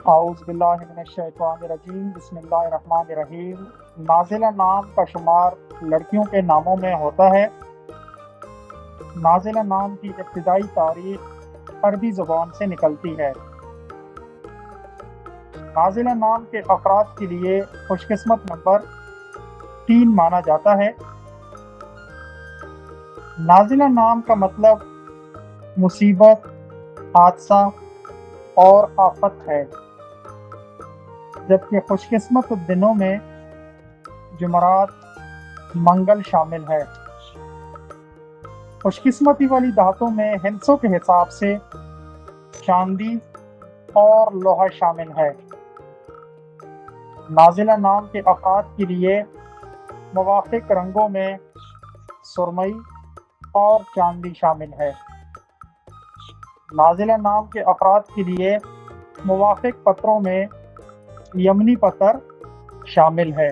اعوذ باللہ من الشیطان الرجیم، بسم اللہ الرحمن الرحیم۔ نازلہ نام کا شمار لڑکیوں کے ناموں میں ہوتا ہے۔ نازلہ نام کی ابتدائی تاریخ عربی زبان سے نکلتی ہے۔ نازلہ نام کے افراد کے لیے خوش قسمت نمبر 3 مانا جاتا ہے۔ نازلہ نام کا مطلب مصیبت، حادثہ اور آفت ہے، جبکہ خوش قسمت دنوں میں جمعرات، منگل شامل ہے۔ خوش قسمتی والی دھاتوں میں ہندسوں کے حساب سے چاندی اور لوہا شامل ہے۔ نازلہ نام کے افراد کے لیے موافق رنگوں میں سرمئی اور چاندی شامل ہے۔ نازلہ نام کے افراد کے لیے موافق پتھروں میں یمنی پتھر شامل ہے۔